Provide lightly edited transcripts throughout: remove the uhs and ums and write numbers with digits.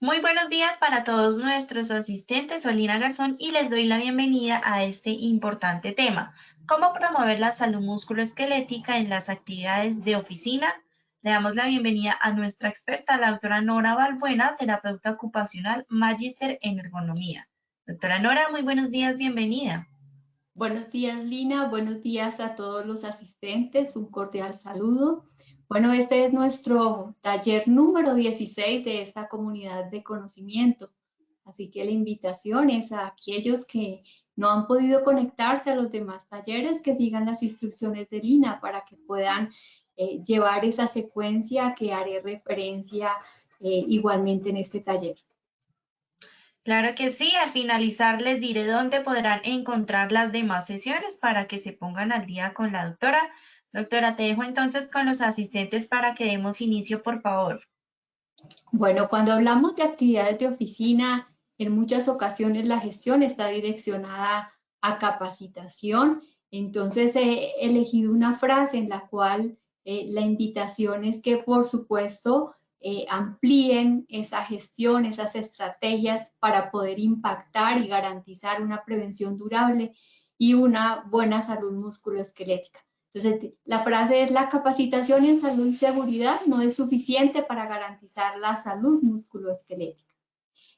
Muy buenos días para todos nuestros asistentes. Soy Lina Garzón y les doy la bienvenida a este importante tema: cómo promover la salud musculoesquelética en las actividades de oficina. Le damos la bienvenida a nuestra experta, la doctora Nora Balbuena, terapeuta ocupacional, magíster en ergonomía. Doctora Nora, muy buenos días, bienvenida. Buenos días, Lina. Buenos días a todos los asistentes. Un cordial saludo. Bueno, este es nuestro taller número 16 de esta comunidad de conocimiento. Así que la invitación es a aquellos que no han podido conectarse a los demás talleres que sigan las instrucciones de Lina para que puedan llevar esa secuencia que haré referencia igualmente en este taller. Claro que sí, al finalizar les diré dónde podrán encontrar las demás sesiones para que se pongan al día con la doctora. Doctora, te dejo entonces con los asistentes para que demos inicio, por favor. Bueno, cuando hablamos de actividades de oficina, en muchas ocasiones la gestión está direccionada a capacitación. Entonces he elegido una frase en la cual la invitación es que, por supuesto, amplíen esa gestión, esas estrategias para poder impactar y garantizar una prevención durable y una buena salud musculoesquelética. Entonces, la frase es: la capacitación en salud y seguridad no es suficiente para garantizar la salud musculoesquelética.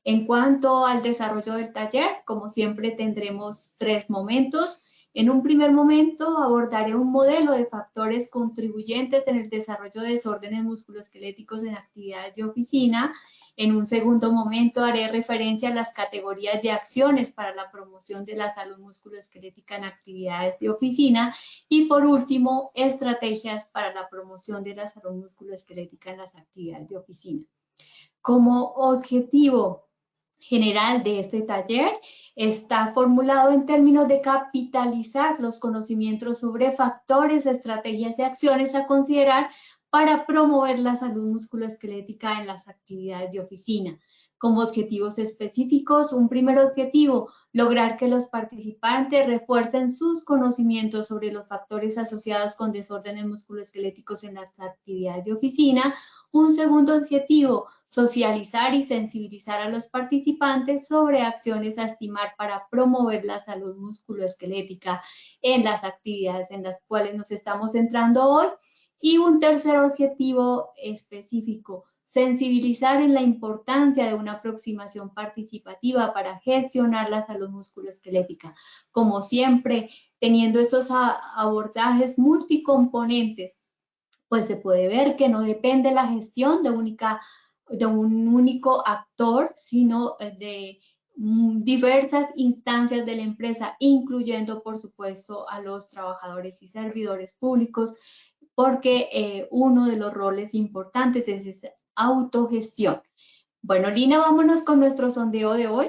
En cuanto al desarrollo del taller, como siempre tendremos 3 momentos. En un primer momento abordaré un modelo de factores contribuyentes en el desarrollo de desórdenes musculoesqueléticos en actividades de oficina. En un segundo momento haré referencia a las categorías de acciones para la promoción de la salud musculoesquelética en actividades de oficina. Y por último, estrategias para la promoción de la salud musculoesquelética en las actividades de oficina. Como objetivo general de este taller está formulado en términos de capitalizar los conocimientos sobre factores, estrategias y acciones a considerar para promover la salud musculoesquelética en las actividades de oficina. Como objetivos específicos, un primer objetivo: lograr que los participantes refuercen sus conocimientos sobre los factores asociados con desórdenes musculoesqueléticos en las actividades de oficina. Un segundo objetivo: socializar y sensibilizar a los participantes sobre acciones a estimar para promover la salud musculoesquelética en las actividades en las cuales nos estamos centrando hoy. Y un tercer objetivo específico: sensibilizar en la importancia de una aproximación participativa para gestionar la salud musculoesquelética. Como siempre, teniendo estos abordajes multicomponentes, pues se puede ver que no depende la gestión de un único actor, sino de diversas instancias de la empresa, incluyendo, por supuesto, a los trabajadores y servidores públicos, porque uno de los roles importantes es esa autogestión. Bueno, Lina, vámonos con nuestro sondeo de hoy.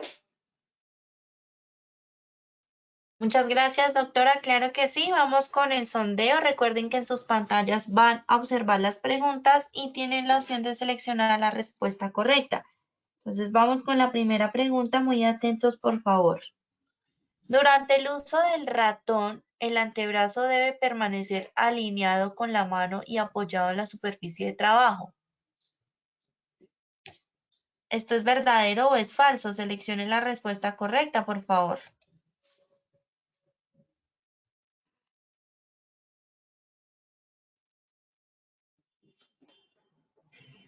Muchas gracias, doctora. Claro que sí, vamos con el sondeo. Recuerden que en sus pantallas van a observar las preguntas y tienen la opción de seleccionar la respuesta correcta. Entonces vamos con la primera pregunta, muy atentos por favor. Durante el uso del ratón, el antebrazo debe permanecer alineado con la mano y apoyado en la superficie de trabajo. ¿Esto es verdadero o es falso? Seleccionen la respuesta correcta, por favor.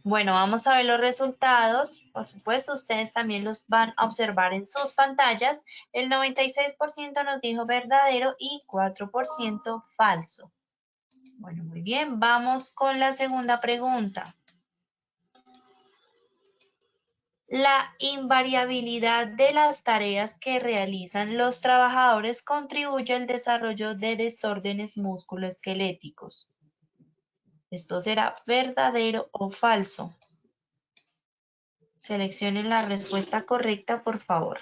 Bueno, vamos a ver los resultados. Por supuesto, ustedes también los van a observar en sus pantallas. El 96% nos dijo verdadero y 4% falso. Bueno, muy bien. Vamos con la segunda pregunta. La invariabilidad de las tareas que realizan los trabajadores contribuye al desarrollo de desórdenes musculoesqueléticos. ¿Esto será verdadero o falso? Seleccionen la respuesta correcta, por favor.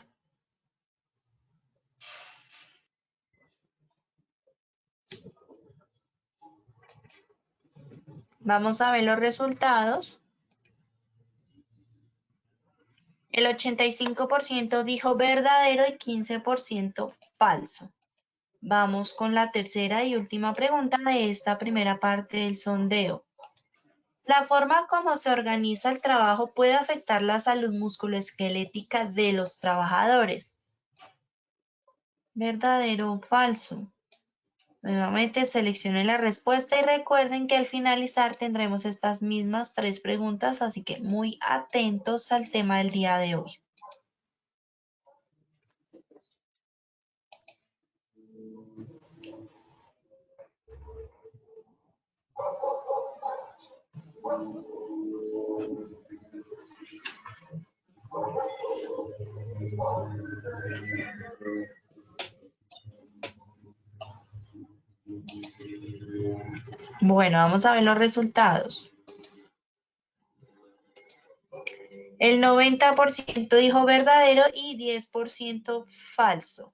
Vamos a ver los resultados. El 85% dijo verdadero y 15% falso. Vamos con la tercera y última pregunta de esta primera parte del sondeo. La forma como se organiza el trabajo puede afectar la salud musculoesquelética de los trabajadores. ¿Verdadero o falso? Nuevamente seleccionen la respuesta y recuerden que al finalizar tendremos estas mismas 3 preguntas, así que muy atentos al tema del día de hoy. Bueno, vamos a ver los resultados. El 90% dijo verdadero y 10% falso.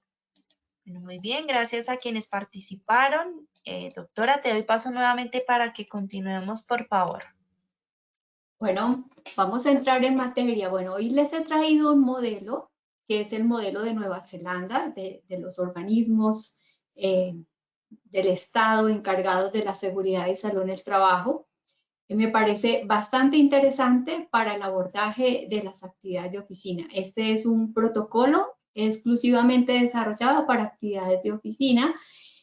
Bueno, muy bien, gracias a quienes participaron. Doctora, te doy paso nuevamente para que continuemos, por favor. Bueno, vamos a entrar en materia. Bueno, hoy les he traído un modelo, que es el modelo de Nueva Zelanda, de los organismos del Estado encargados de la seguridad y salud en el trabajo. Me parece bastante interesante para el abordaje de las actividades de oficina. Este es un protocolo exclusivamente desarrollado para actividades de oficina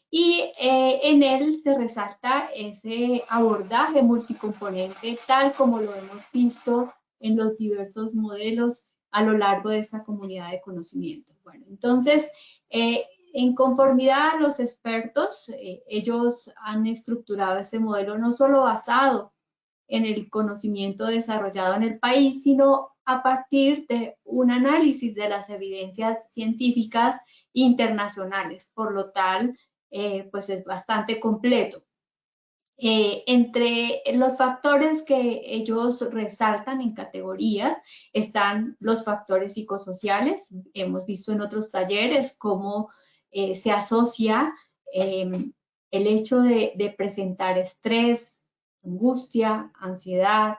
y en él se resalta ese abordaje multicomponente tal como lo hemos visto en los diversos modelos a lo largo de esta comunidad de conocimiento. Bueno, entonces, en conformidad a los expertos, ellos han estructurado ese modelo no solo basado en el conocimiento desarrollado en el país, sino a partir de un análisis de las evidencias científicas internacionales. Por lo tal, pues es bastante completo. Entre los factores que ellos resaltan en categorías están los factores psicosociales. Hemos visto en otros talleres cómo se asocia el hecho de presentar estrés, angustia, ansiedad,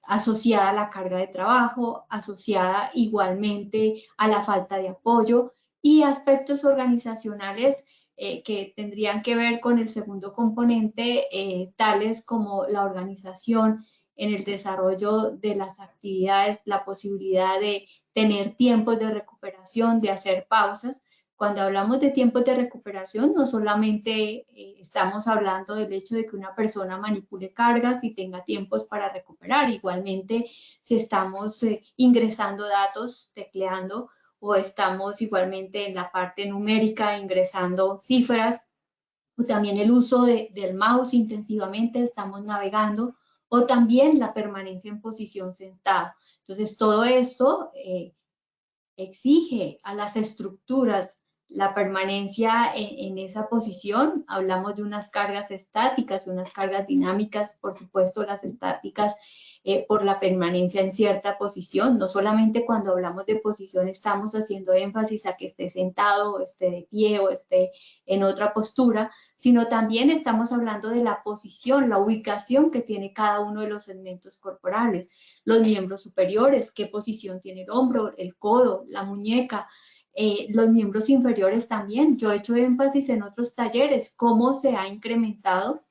asociada a la carga de trabajo, asociada igualmente a la falta de apoyo y aspectos organizacionales que tendrían que ver con el segundo componente, tales como la organización en el desarrollo de las actividades, la posibilidad de tener tiempos de recuperación, de hacer pausas. Cuando hablamos de tiempos de recuperación, no solamente estamos hablando del hecho de que una persona manipule cargas y tenga tiempos para recuperar. Igualmente, si estamos ingresando datos, tecleando, o estamos igualmente en la parte numérica ingresando cifras, o también el uso del mouse intensivamente, estamos navegando, o también la permanencia en posición sentada. Entonces, todo esto exige a las estructuras la permanencia en esa posición. Hablamos de unas cargas estáticas, unas cargas dinámicas, por supuesto las estáticas por la permanencia en cierta posición. No solamente cuando hablamos de posición estamos haciendo énfasis a que esté sentado o esté de pie o esté en otra postura, sino también estamos hablando de la posición, la ubicación que tiene cada uno de los segmentos corporales. Los miembros superiores, qué posición tiene el hombro, el codo, la muñeca, los miembros inferiores también. Yo he hecho énfasis en otros talleres cómo se ha incrementado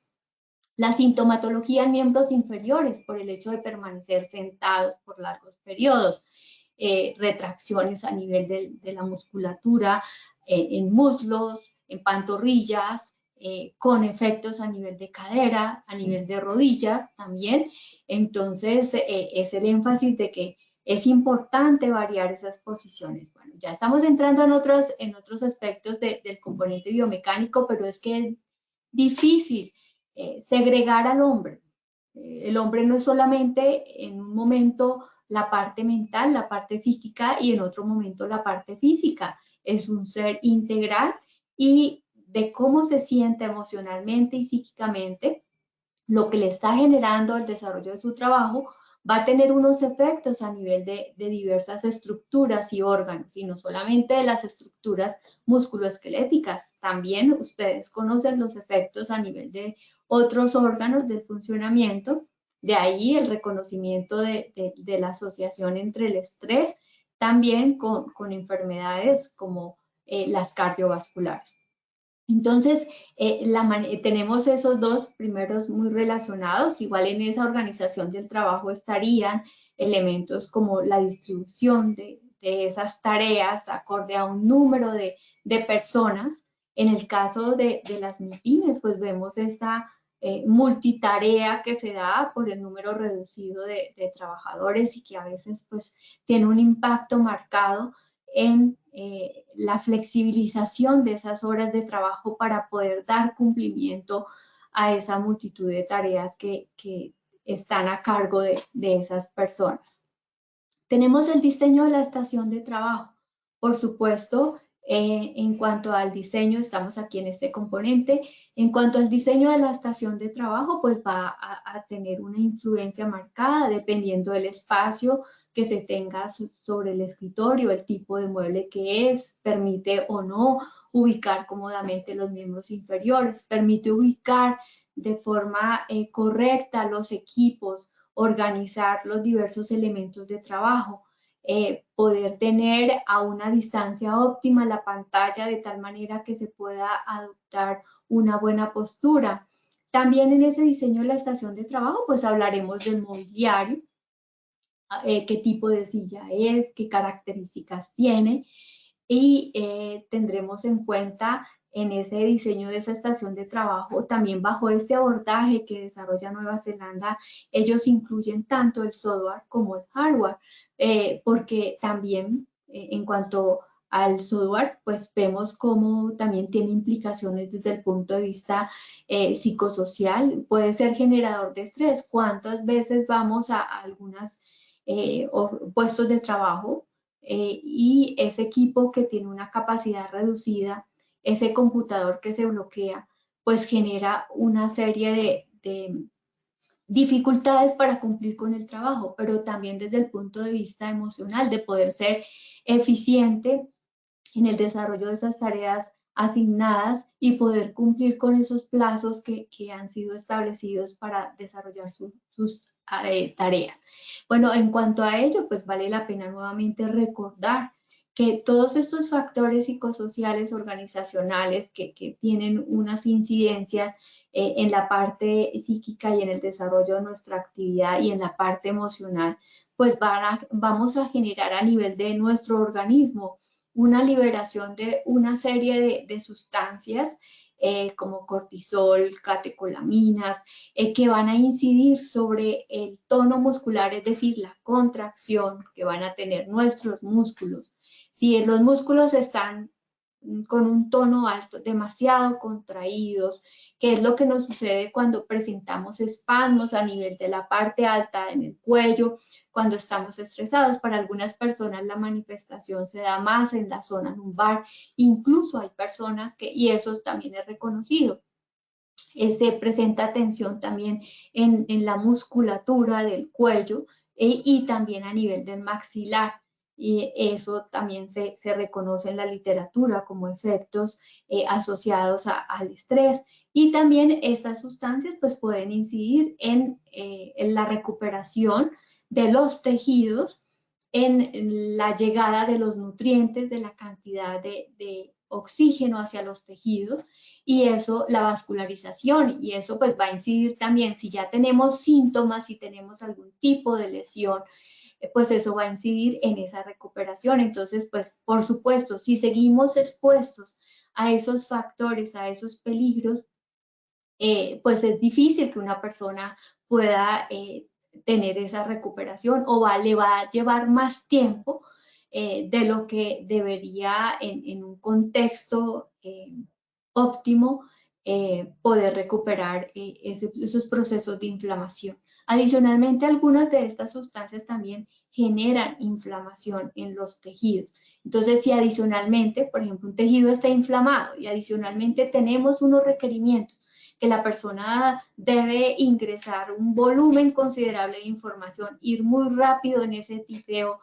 la sintomatología en miembros inferiores por el hecho de permanecer sentados por largos periodos, retracciones a nivel de la musculatura, en muslos, en pantorrillas, con efectos a nivel de cadera, a nivel de rodillas también. Entonces, es el énfasis de que es importante variar esas posiciones. Bueno, ya estamos entrando en otros aspectos del componente biomecánico, pero es que es difícil segregar al hombre. El hombre no es solamente en un momento la parte mental, la parte psíquica y en otro momento la parte física. Es un ser integral y de cómo se siente emocionalmente y psíquicamente, lo que le está generando el desarrollo de su trabajo va a tener unos efectos a nivel de diversas estructuras y órganos, y no solamente de las estructuras musculoesqueléticas, también ustedes conocen los efectos a nivel de otros órganos del funcionamiento, de ahí el reconocimiento de la asociación entre el estrés, también con enfermedades como las cardiovasculares. Entonces, tenemos esos dos primeros muy relacionados. Igual en esa organización del trabajo estarían elementos como la distribución de esas tareas acorde a un número de personas. En el caso de las MIPYMES, pues vemos esta multitarea que se da por el número reducido de trabajadores y que a veces pues tiene un impacto marcado en la flexibilización de esas horas de trabajo para poder dar cumplimiento a esa multitud de tareas que están a cargo de esas personas. Tenemos el diseño de la estación de trabajo. Por supuesto, en cuanto al diseño, estamos aquí en este componente. En cuanto al diseño de la estación de trabajo, pues va a tener una influencia marcada dependiendo del espacio que se tenga sobre el escritorio, el tipo de mueble que es, permite o no ubicar cómodamente los miembros inferiores, permite ubicar de forma correcta los equipos, organizar los diversos elementos de trabajo, poder tener a una distancia óptima la pantalla de tal manera que se pueda adoptar una buena postura. También en ese diseño de la estación de trabajo, pues hablaremos del mobiliario, qué tipo de silla es, qué características tiene, y tendremos en cuenta en ese diseño de esa estación de trabajo, también bajo este abordaje que desarrolla Nueva Zelanda, ellos incluyen tanto el software como el hardware, porque también en cuanto al software, pues vemos cómo también tiene implicaciones desde el punto de vista psicosocial, puede ser generador de estrés. ¿Cuántas veces vamos a algunas puestos de trabajo y ese equipo que tiene una capacidad reducida, ese computador que se bloquea, pues genera una serie de dificultades para cumplir con el trabajo, pero también desde el punto de vista emocional, de poder ser eficiente en el desarrollo de esas tareas asignadas y poder cumplir con esos plazos que han sido establecidos para desarrollar sus tareas. Bueno, en cuanto a ello, pues vale la pena nuevamente recordar que todos estos factores psicosociales organizacionales que tienen unas incidencias en la parte psíquica y en el desarrollo de nuestra actividad y en la parte emocional, pues vamos a generar a nivel de nuestro organismo una liberación de una serie de sustancias como cortisol, catecolaminas, que van a incidir sobre el tono muscular, es decir, la contracción que van a tener nuestros músculos. Si los músculos están con un tono alto, demasiado contraídos, que es lo que nos sucede cuando presentamos espasmos a nivel de la parte alta en el cuello, cuando estamos estresados. Para algunas personas la manifestación se da más en la zona lumbar, incluso hay personas que, y eso también es reconocido, se presenta tensión también en la musculatura del cuello y también a nivel del maxilar. Y eso también se reconoce en la literatura como efectos asociados al estrés. Y también estas sustancias pues pueden incidir en la recuperación de los tejidos, en la llegada de los nutrientes, de la cantidad de oxígeno hacia los tejidos, y eso, la vascularización, y eso pues va a incidir también si ya tenemos síntomas, si tenemos algún tipo de lesión, pues eso va a incidir en esa recuperación. Entonces, pues por supuesto, si seguimos expuestos a esos factores, a esos peligros, pues es difícil que una persona pueda tener esa recuperación o le va a llevar más tiempo de lo que debería en un contexto óptimo poder recuperar esos procesos de inflamación. Adicionalmente, algunas de estas sustancias también generan inflamación en los tejidos. Entonces, si adicionalmente, por ejemplo, un tejido está inflamado y adicionalmente tenemos unos requerimientos que la persona debe ingresar un volumen considerable de información, ir muy rápido en ese tipeo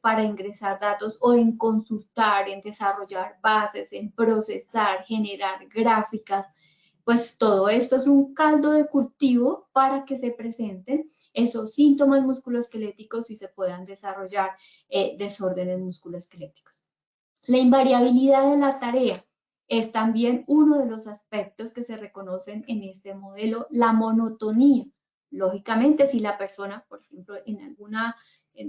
para ingresar datos o en consultar, en desarrollar bases, en procesar, generar gráficas, pues todo esto es un caldo de cultivo para que se presenten esos síntomas musculoesqueléticos y se puedan desarrollar desórdenes musculoesqueléticos. La invariabilidad de la tarea. es también uno de los aspectos que se reconocen en este modelo, la monotonía. Lógicamente, si la persona, por ejemplo,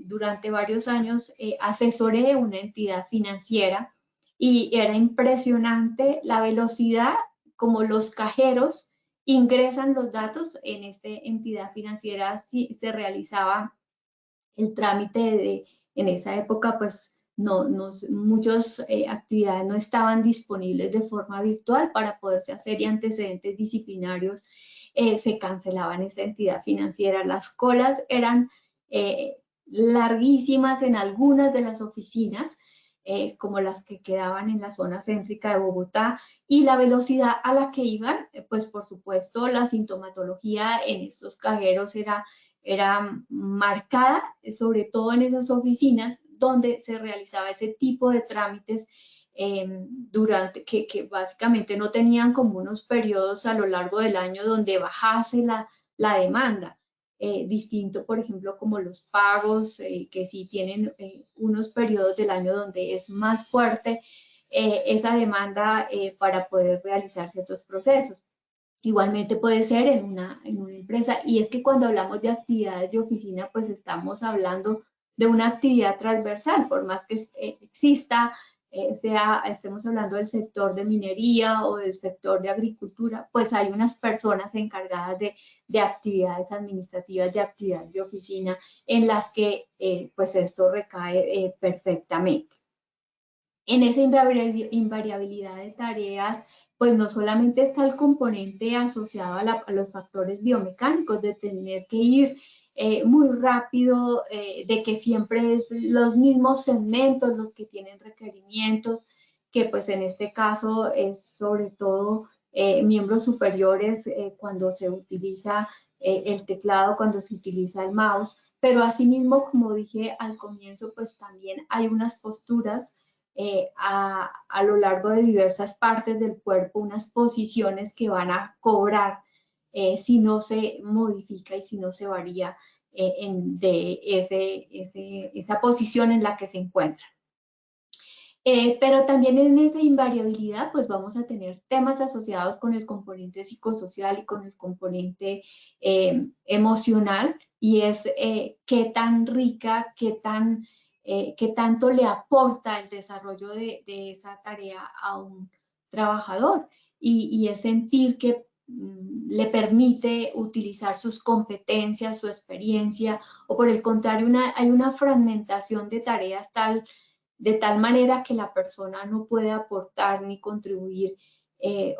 durante varios años asesoré una entidad financiera y era impresionante la velocidad como los cajeros ingresan los datos en esta entidad financiera, si se realizaba el trámite en esa época, pues muchas actividades no estaban disponibles de forma virtual para poderse hacer, y antecedentes disciplinarios se cancelaban esa entidad financiera. Las colas eran larguísimas en algunas de las oficinas, como las que quedaban en la zona céntrica de Bogotá, y la velocidad a la que iban, pues por supuesto la sintomatología en estos cajeros era marcada, sobre todo en esas oficinas donde se realizaba ese tipo de trámites que básicamente no tenían como unos periodos a lo largo del año donde bajase la demanda. Distinto, por ejemplo, como los pagos, que sí tienen unos periodos del año donde es más fuerte esa demanda para poder realizar ciertos procesos. Igualmente puede ser en una empresa, y es que cuando hablamos de actividades de oficina, pues estamos hablando de una actividad transversal, por más que exista, estemos hablando del sector de minería o del sector de agricultura, pues hay unas personas encargadas de actividades administrativas, de actividades de oficina, en las que pues esto recae perfectamente. En esa invariabilidad de tareas, pues no solamente está el componente asociado a los factores biomecánicos, de tener que ir muy rápido, de que siempre es los mismos segmentos los que tienen requerimientos, que pues en este caso es sobre todo miembros superiores cuando se utiliza el teclado, cuando se utiliza el mouse, pero asimismo, como dije al comienzo, pues también hay unas posturas a lo largo de diversas partes del cuerpo, unas posiciones que van a cobrar si no se modifica y si no se varía esa posición en la que se encuentra. Pero también en esa invariabilidad, pues vamos a tener temas asociados con el componente psicosocial y con el componente emocional, y es qué tan rica, qué tanto le aporta el desarrollo de esa tarea a un trabajador, y es sentir que le permite utilizar sus competencias, su experiencia, o por el contrario, hay una fragmentación de tareas de tal manera que la persona no puede aportar ni contribuir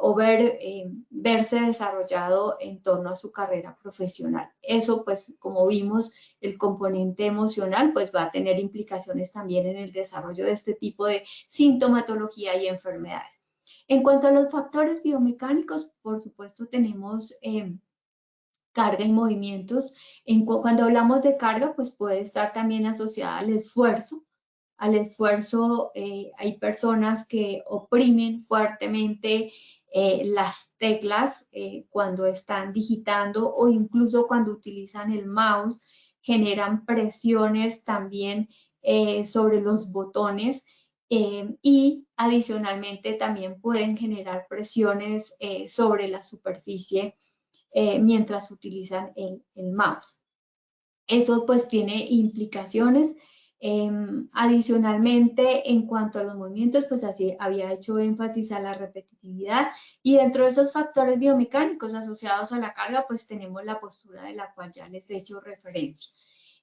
o verse desarrollado en torno a su carrera profesional. Eso, pues, como vimos, el componente emocional, pues va a tener implicaciones también en el desarrollo de este tipo de sintomatología y enfermedades. En cuanto a los factores biomecánicos, por supuesto, tenemos carga y movimientos. Cuando hablamos de carga, pues puede estar también asociada al esfuerzo. Hay personas que oprimen fuertemente las teclas cuando están digitando, o incluso cuando utilizan el mouse, generan presiones también sobre los botones, y adicionalmente también pueden generar presiones sobre la superficie mientras utilizan el mouse. Eso pues tiene implicaciones. Adicionalmente, en cuanto a los movimientos, pues así había hecho énfasis a la repetitividad, y dentro de esos factores biomecánicos asociados a la carga, pues tenemos la postura de la cual ya les he hecho referencia.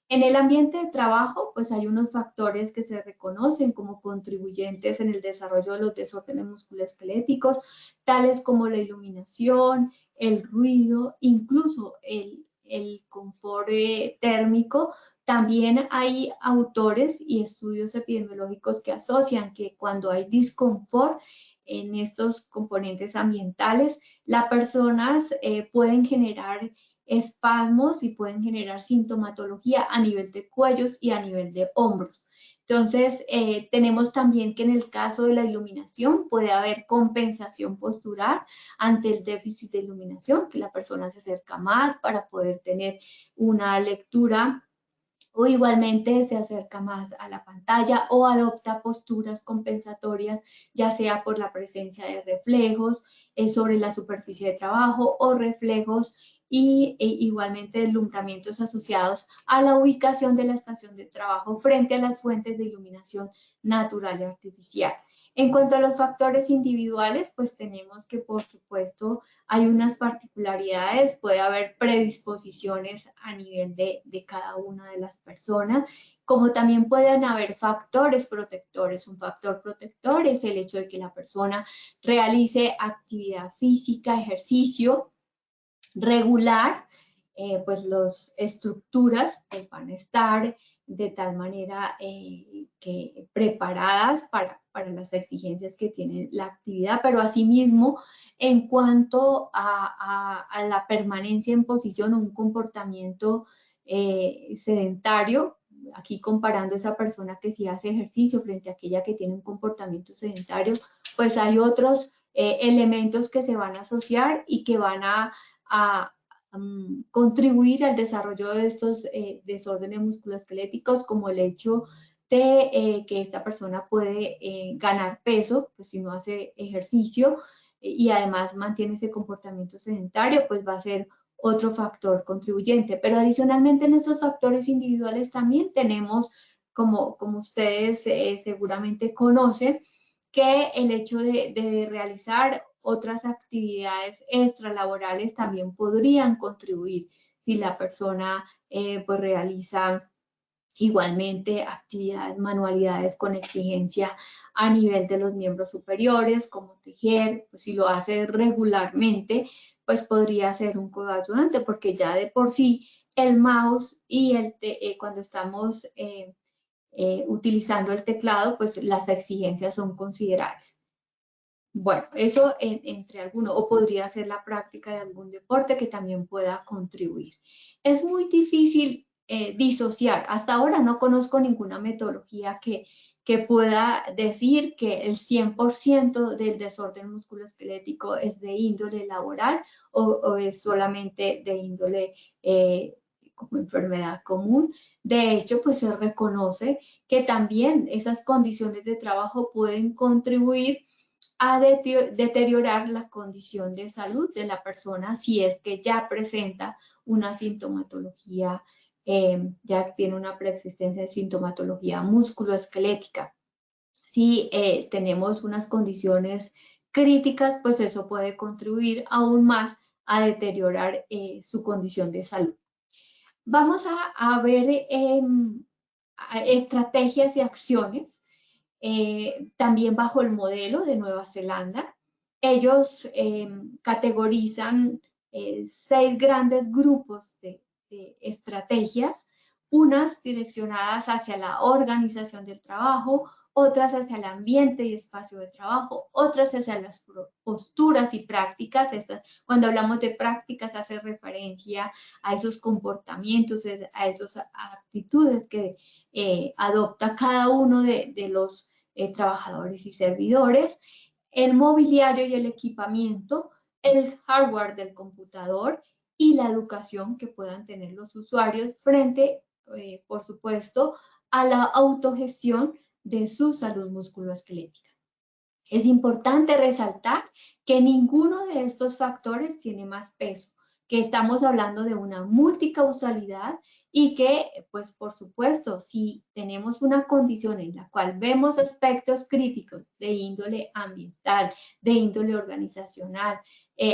En el ambiente de trabajo, pues hay unos factores que se reconocen como contribuyentes en el desarrollo de los desórdenes musculoesqueléticos, tales como la iluminación, el ruido, incluso el confort térmico. También hay autores y estudios epidemiológicos que asocian que cuando hay disconfort en estos componentes ambientales, las personas pueden generar espasmos y pueden generar sintomatología a nivel de cuellos y a nivel de hombros. Entonces, tenemos también que en el caso de la iluminación puede haber compensación postural ante el déficit de iluminación, que la persona se acerca más para poder tener una lectura o igualmente se acerca más a la pantalla o adopta posturas compensatorias, ya sea por la presencia de reflejos sobre la superficie de trabajo o reflejos igualmente deslumbramientos asociados a la ubicación de la estación de trabajo frente a las fuentes de iluminación natural y artificial. En cuanto a los factores individuales, pues tenemos que, por supuesto, hay unas particularidades, puede haber predisposiciones a nivel de cada una de las personas, como también pueden haber factores protectores. Un factor protector es el hecho de que la persona realice actividad física, ejercicio regular, pues las estructuras pues van a estar de tal manera que preparadas para las exigencias que tiene la actividad, pero asimismo en cuanto a la permanencia en posición o un comportamiento sedentario, aquí comparando esa persona que sí hace ejercicio frente a aquella que tiene un comportamiento sedentario, pues hay otros elementos que se van a asociar y que van a contribuir al desarrollo de estos desórdenes musculoesqueléticos, como el hecho de que esta persona puede ganar peso, pues si no hace ejercicio y además mantiene ese comportamiento sedentario, pues va a ser otro factor contribuyente. Pero adicionalmente en esos factores individuales también tenemos, como ustedes seguramente conocen, que el hecho de realizar otras actividades extralaborales también podrían contribuir si la persona pues realiza igualmente actividades, manualidades con exigencia a nivel de los miembros superiores, como tejer, pues si lo hace regularmente, pues podría ser un coayudante, porque ya de por sí el mouse y cuando estamos utilizando el teclado, pues las exigencias son considerables. Bueno, eso entre algunos, o podría ser la práctica de algún deporte que también pueda contribuir. Es muy difícil disociar. Hasta ahora no conozco ninguna metodología que pueda decir que el 100% del desorden musculoesquelético es de índole laboral o es solamente de índole como enfermedad común. De hecho, pues se reconoce que también esas condiciones de trabajo pueden contribuir a deteriorar la condición de salud de la persona si es que ya presenta una sintomatología, ya tiene una preexistencia de sintomatología musculoesquelética. Si tenemos unas condiciones críticas, pues eso puede contribuir aún más a deteriorar su condición de salud. Vamos a ver estrategias y acciones también bajo el modelo de Nueva Zelanda. Ellos categorizan 6 grandes grupos de estrategias, unas direccionadas hacia la organización del trabajo, otras hacia el ambiente y espacio de trabajo, otras hacia las posturas y prácticas. Cuando hablamos de prácticas hace referencia a esos comportamientos, a esas actitudes que adopta cada uno de los trabajadores y servidores, el mobiliario y el equipamiento, el hardware del computador y la educación que puedan tener los usuarios frente, por supuesto, a la autogestión de su salud musculoesquelética. Es importante resaltar que ninguno de estos factores tiene más peso, que estamos hablando de una multicausalidad y que, pues por supuesto, si tenemos una condición en la cual vemos aspectos críticos de índole ambiental, de índole organizacional,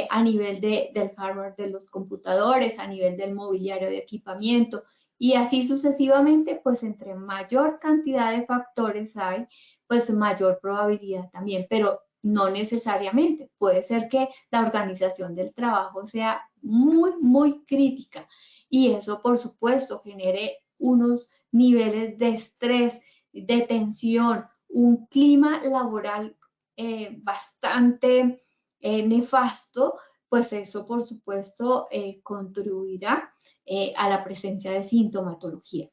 a nivel del hardware de los computadores, a nivel del mobiliario de equipamiento y así sucesivamente, pues entre mayor cantidad de factores hay, pues mayor probabilidad también, pero no necesariamente. Puede ser que la organización del trabajo sea muy, muy crítica y eso, por supuesto, genere unos niveles de estrés, de tensión, un clima laboral bastante nefasto, pues eso, por supuesto, contribuirá a la presencia de sintomatología.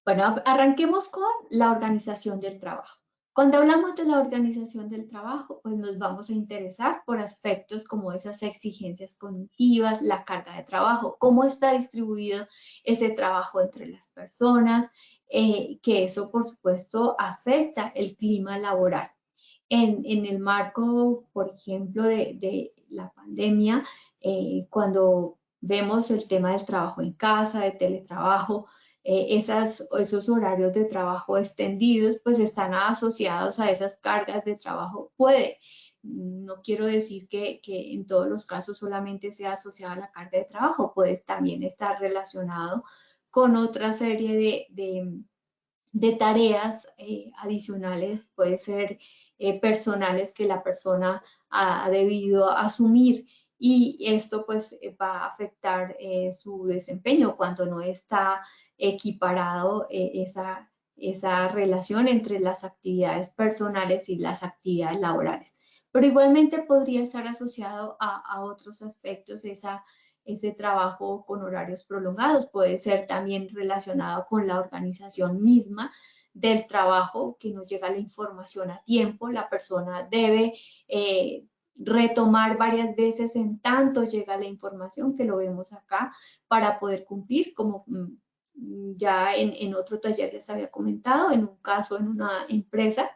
Bueno, arranquemos con la organización del trabajo. Cuando hablamos de la organización del trabajo, pues nos vamos a interesar por aspectos como esas exigencias cognitivas, la carga de trabajo, cómo está distribuido ese trabajo entre las personas, que eso por supuesto afecta el clima laboral. En el marco, por ejemplo, de la pandemia, cuando vemos el tema del trabajo en casa, de teletrabajo, esos horarios de trabajo extendidos, pues están asociados a esas cargas de trabajo. No quiero decir que en todos los casos solamente sea asociado a la carga de trabajo, puede también estar relacionado con otra serie de tareas adicionales, puede ser personales que la persona ha debido asumir, y esto pues va a afectar su desempeño cuando no está equiparado esa relación entre las actividades personales y las actividades laborales. Pero igualmente podría estar asociado a otros aspectos ese trabajo con horarios prolongados. Puede ser también relacionado con la organización misma del trabajo, que no llega la información a tiempo, la persona debe retomar varias veces en tanto llega la información, que lo vemos acá, para poder cumplir, como ya en otro taller les había comentado, en un caso en una empresa,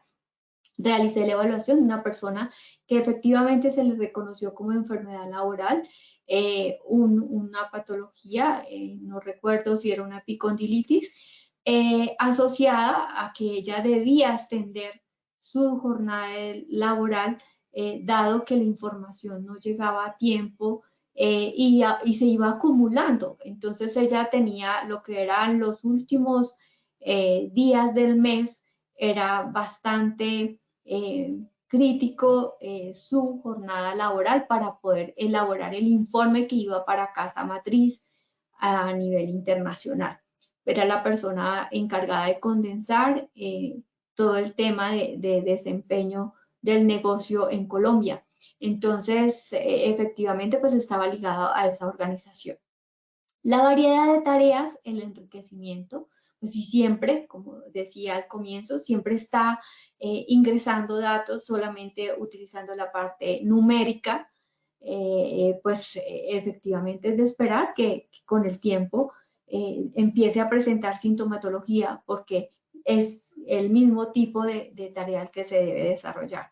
realicé la evaluación de una persona que efectivamente se le reconoció como enfermedad laboral, una patología, no recuerdo si era una epicondilitis, asociada a que ella debía extender su jornada laboral, dado que la información no llegaba a tiempo y se iba acumulando. Entonces ella tenía lo que eran los últimos días del mes, era bastante crítico su jornada laboral para poder elaborar el informe que iba para casa matriz a nivel internacional. Era la persona encargada de condensar todo el tema de desempeño del negocio en Colombia. Entonces, efectivamente, pues estaba ligado a esa organización. La variedad de tareas, el enriquecimiento, pues sí, siempre, como decía al comienzo, siempre está ingresando datos solamente utilizando la parte numérica, pues efectivamente es de esperar que con el tiempo empiece a presentar sintomatología, porque es el mismo tipo de tareas que se debe desarrollar.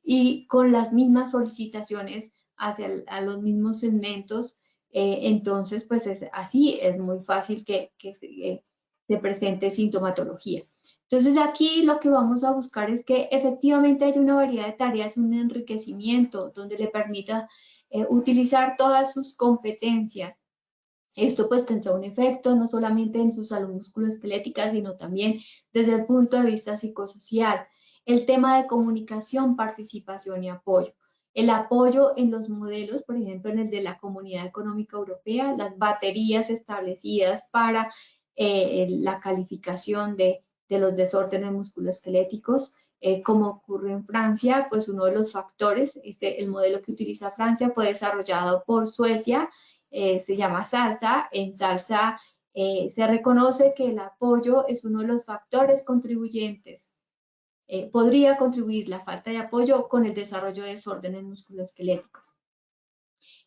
Y con las mismas solicitaciones a los mismos segmentos, entonces pues así es muy fácil que se presente sintomatología. Entonces aquí lo que vamos a buscar es que efectivamente haya una variedad de tareas, un enriquecimiento donde le permita utilizar todas sus competencias. Esto pues tendrá un efecto no solamente en su salud musculoesquelética, sino también desde el punto de vista psicosocial. El tema de comunicación, participación y apoyo. El apoyo en los modelos, por ejemplo, en el de la Comunidad Económica Europea, las baterías establecidas para la calificación de los desórdenes musculoesqueléticos, como ocurre en Francia, pues uno de los factores, el modelo que utiliza Francia fue desarrollado por Suecia, se llama SALSA. En SALSA se reconoce que el apoyo es uno de los factores contribuyentes. Podría contribuir la falta de apoyo con el desarrollo de desórdenes musculoesqueléticos.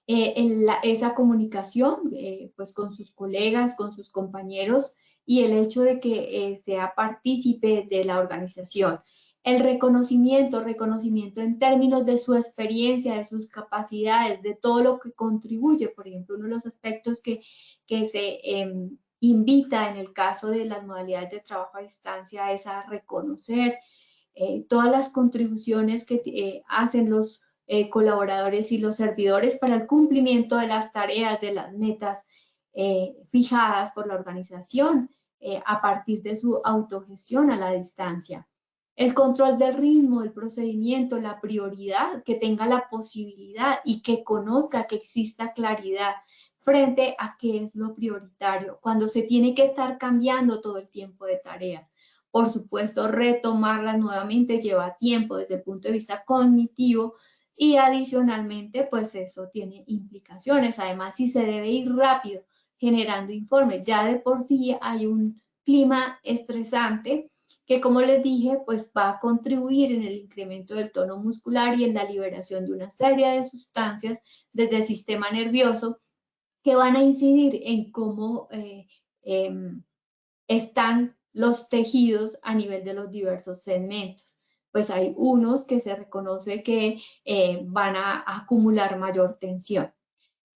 Esa comunicación pues con sus colegas, con sus compañeros, y el hecho de que sea partícipe de la organización. El reconocimiento en términos de su experiencia, de sus capacidades, de todo lo que contribuye. Por ejemplo, uno de los aspectos que se invita en el caso de las modalidades de trabajo a distancia es a reconocer todas las contribuciones que hacen los colaboradores y los servidores para el cumplimiento de las tareas, de las metas fijadas por la organización a partir de su autogestión a la distancia. El control del ritmo, del procedimiento, la prioridad, que tenga la posibilidad y que conozca, que exista claridad frente a qué es lo prioritario, cuando se tiene que estar cambiando todo el tiempo de tareas. Por supuesto, retomarlas nuevamente lleva tiempo desde el punto de vista cognitivo, y adicionalmente, pues eso tiene implicaciones. Además, si se debe ir rápido generando informes, ya de por sí hay un clima estresante, que como les dije, pues va a contribuir en el incremento del tono muscular y en la liberación de una serie de sustancias desde el sistema nervioso que van a incidir en cómo están los tejidos a nivel de los diversos segmentos. Pues hay unos que se reconoce que van a acumular mayor tensión.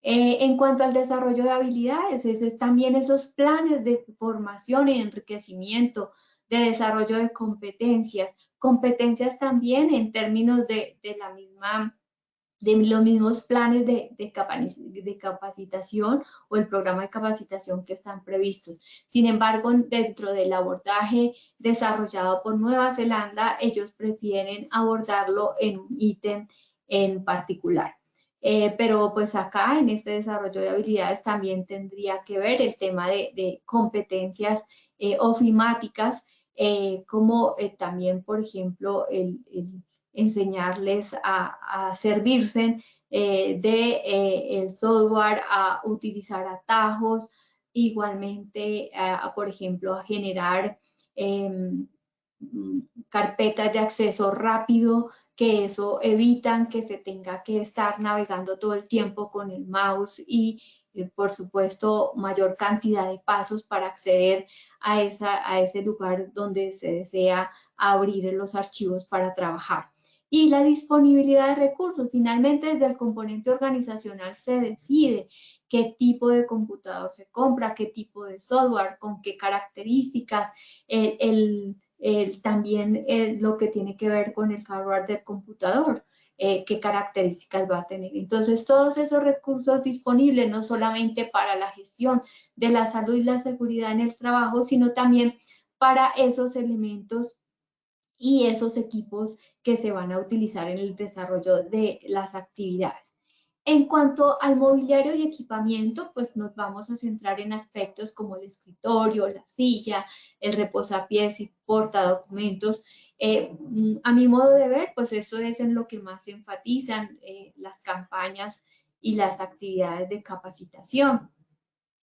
En cuanto al desarrollo de habilidades, es también esos planes de formación y enriquecimiento, de desarrollo de competencias, competencias también en términos de los mismos planes de capacitación o el programa de capacitación que están previstos. Sin embargo, dentro del abordaje desarrollado por Nueva Zelanda, ellos prefieren abordarlo en un ítem en particular. Pero pues acá en este desarrollo de habilidades también tendría que ver el tema de competencias ofimáticas, como también, por ejemplo, el enseñarles a servirse del software, a utilizar atajos, igualmente, por ejemplo, a generar carpetas de acceso rápido, que eso evitan que se tenga que estar navegando todo el tiempo con el mouse y, por supuesto, mayor cantidad de pasos para acceder a ese lugar donde se desea abrir los archivos para trabajar. Y la disponibilidad de recursos. Finalmente, desde el componente organizacional se decide qué tipo de computador se compra, qué tipo de software, con qué características, también lo que tiene que ver con el hardware del computador, qué características va a tener. Entonces, todos esos recursos disponibles, no solamente para la gestión de la salud y la seguridad en el trabajo, sino también para esos elementos y esos equipos que se van a utilizar en el desarrollo de las actividades. En cuanto al mobiliario y equipamiento, pues nos vamos a centrar en aspectos como el escritorio, la silla, el reposapiés y portadocumentos. A mi modo de ver, pues eso es en lo que más se enfatizan las campañas y las actividades de capacitación.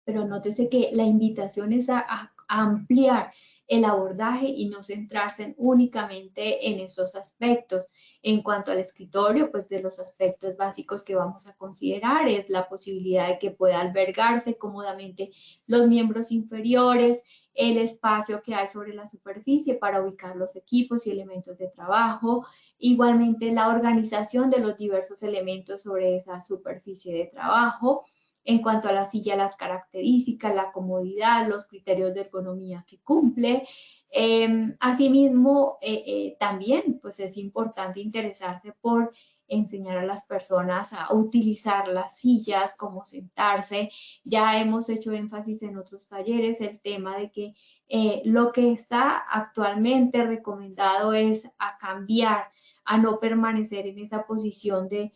Pero nótese que la invitación es a ampliar el abordaje y no centrarse únicamente en esos aspectos. En cuanto al escritorio, pues de los aspectos básicos que vamos a considerar es la posibilidad de que pueda albergarse cómodamente los miembros inferiores, el espacio que hay sobre la superficie para ubicar los equipos y elementos de trabajo, igualmente la organización de los diversos elementos sobre esa superficie de trabajo. En cuanto a la silla, las características, la comodidad, los criterios de ergonomía que cumple. Asimismo, también pues es importante interesarse por enseñar a las personas a utilizar las sillas, cómo sentarse. Ya hemos hecho énfasis en otros talleres el tema de que lo que está actualmente recomendado es a cambiar, a no permanecer en esa posición de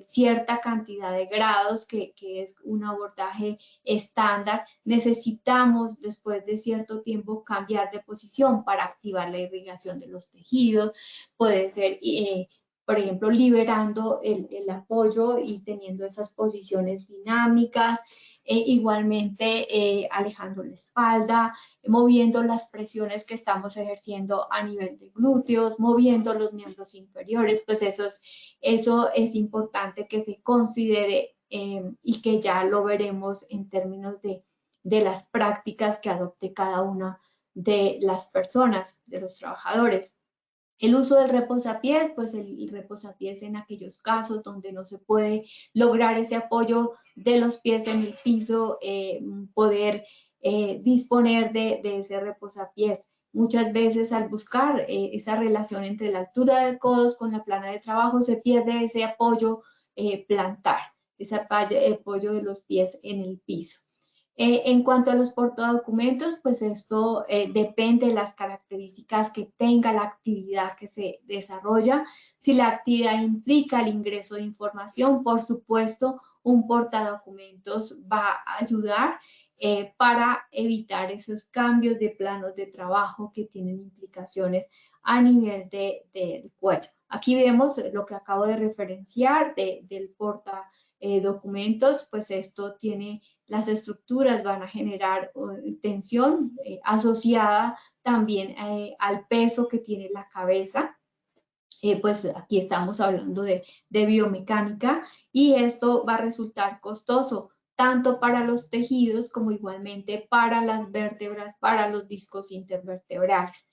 cierta cantidad de grados, que es un abordaje estándar. Necesitamos después de cierto tiempo cambiar de posición para activar la irrigación de los tejidos. Puede ser, por ejemplo, liberando el apoyo y teniendo esas posiciones dinámicas. Igualmente alejando la espalda, moviendo las presiones que estamos ejerciendo a nivel de glúteos, moviendo los miembros inferiores, pues eso es importante que se considere y que ya lo veremos en términos de las prácticas que adopte cada una de las personas, de los trabajadores. El uso del reposapiés, pues el reposapiés en aquellos casos donde no se puede lograr ese apoyo de los pies en el piso, poder disponer de ese reposapiés. Muchas veces al buscar esa relación entre la altura de codos con la plana de trabajo se pierde ese apoyo plantar, ese apoyo de los pies en el piso. En cuanto a los portadocumentos, pues esto depende de las características que tenga la actividad que se desarrolla. Si la actividad implica el ingreso de información, por supuesto, un portadocumentos va a ayudar para evitar esos cambios de planos de trabajo que tienen implicaciones a nivel del cuello. Aquí vemos lo que acabo de referenciar del documentos, pues esto tiene, las estructuras van a generar tensión asociada también al peso que tiene la cabeza. Pues aquí estamos hablando de biomecánica y esto va a resultar costoso tanto para los tejidos como igualmente para las vértebras, para los discos intervertebrales.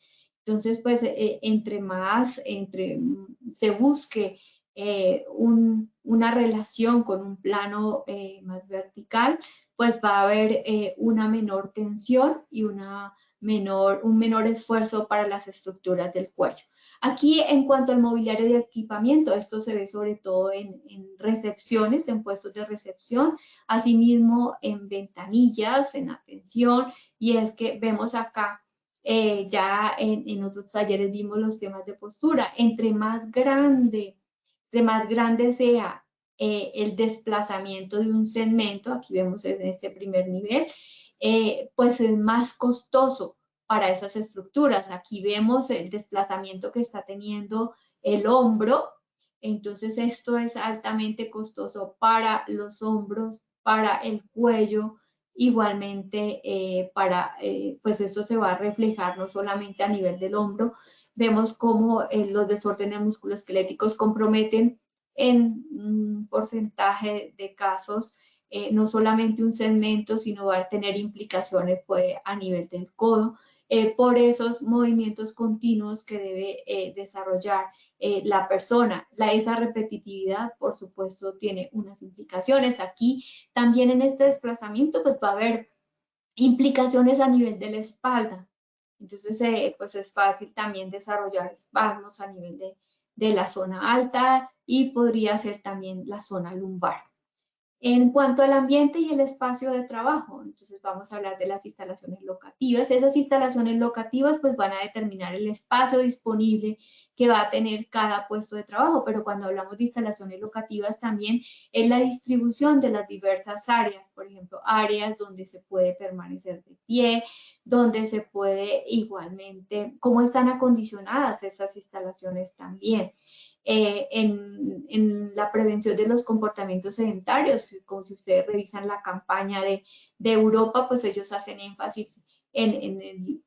Entonces, pues entre más se busque una relación con un plano más vertical, pues va a haber una menor tensión y un menor esfuerzo para las estructuras del cuello. Aquí, en cuanto al mobiliario y equipamiento, esto se ve sobre todo en recepciones, en puestos de recepción, asimismo en ventanillas, en atención, y es que vemos acá, ya en otros talleres vimos los temas de postura. Entre más grande sea el desplazamiento de un segmento, aquí vemos en este primer nivel, pues es más costoso para esas estructuras. Aquí vemos el desplazamiento que está teniendo el hombro, entonces esto es altamente costoso para los hombros, para el cuello, igualmente pues esto se va a reflejar no solamente a nivel del hombro, vemos cómo los desórdenes musculoesqueléticos comprometen en un porcentaje de casos no solamente un segmento, sino va a tener implicaciones pues, a nivel del codo, por esos movimientos continuos que debe desarrollar la persona. Esa repetitividad, por supuesto, tiene unas implicaciones. Aquí también en este desplazamiento pues va a haber implicaciones a nivel de la espalda. Entonces, pues es fácil también desarrollar espasmos a nivel de la zona alta y podría ser también la zona lumbar. En cuanto al ambiente y el espacio de trabajo, entonces vamos a hablar de las instalaciones locativas. Esas instalaciones locativas pues van a determinar el espacio disponible que va a tener cada puesto de trabajo, pero cuando hablamos de instalaciones locativas también es la distribución de las diversas áreas, por ejemplo, áreas donde se puede permanecer de pie, donde se puede igualmente, cómo están acondicionadas esas instalaciones también. En la prevención de los comportamientos sedentarios, como si ustedes revisan la campaña de Europa, pues ellos hacen énfasis en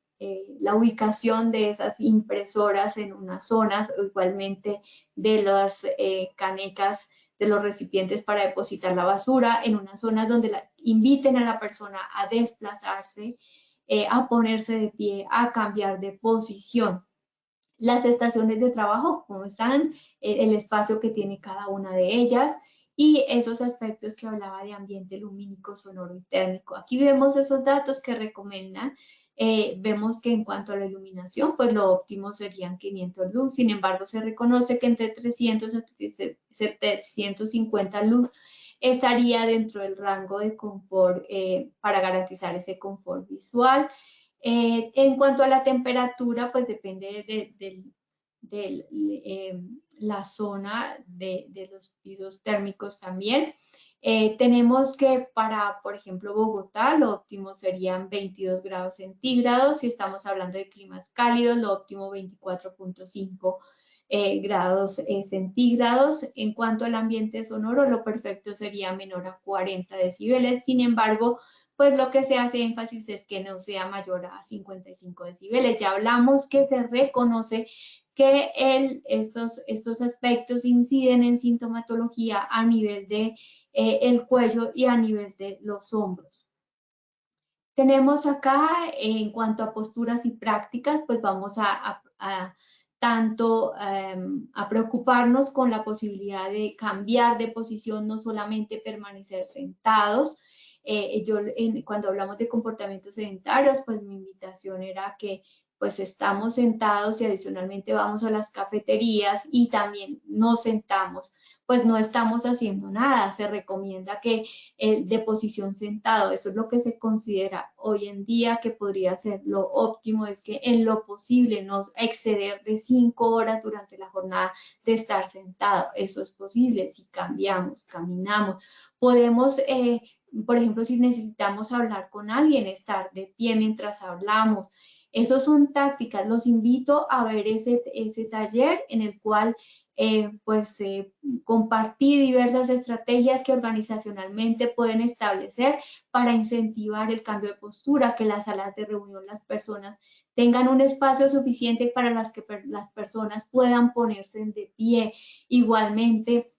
la ubicación de esas impresoras en unas zonas, o igualmente de las canecas, de los recipientes para depositar la basura, en unas zonas donde inviten a la persona a desplazarse, a ponerse de pie, a cambiar de posición. Las estaciones de trabajo, cómo están, el espacio que tiene cada una de ellas y esos aspectos que hablaba de ambiente lumínico, sonoro y térmico. Aquí vemos esos datos que recomiendan. Vemos que en cuanto a la iluminación, pues lo óptimo serían 500 lux. Sin embargo, se reconoce que entre 300 a 750 lux estaría dentro del rango de confort para garantizar ese confort visual. En cuanto a la temperatura, pues depende de la zona de los pisos térmicos también. Tenemos que para, por ejemplo, Bogotá, lo óptimo serían 22 grados centígrados. Si estamos hablando de climas cálidos, lo óptimo 24.5 grados centígrados. En cuanto al ambiente sonoro, lo perfecto sería menor a 40 decibeles. Sin embargo, pues lo que se hace énfasis es que no sea mayor a 55 decibeles. Ya hablamos que se reconoce que estos aspectos inciden en sintomatología a nivel de el cuello y a nivel de los hombros. Tenemos acá, en cuanto a posturas y prácticas, pues vamos tanto a preocuparnos con la posibilidad de cambiar de posición, no solamente permanecer sentados. Cuando hablamos de comportamientos sedentarios, pues mi invitación era que pues estamos sentados y adicionalmente vamos a las cafeterías y también nos sentamos, pues no estamos haciendo nada. Se recomienda que de posición sentado, eso es lo que se considera hoy en día que podría ser lo óptimo, es que en lo posible no exceder de 5 horas durante la jornada de estar sentado. Eso es posible si cambiamos, caminamos. Podemos, por ejemplo, si necesitamos hablar con alguien, estar de pie mientras hablamos. Esas son tácticas. Los invito a ver ese taller en el cual compartir diversas estrategias que organizacionalmente pueden establecer para incentivar el cambio de postura, que las salas de reunión, las personas tengan un espacio suficiente para que las personas puedan ponerse de pie. Igualmente,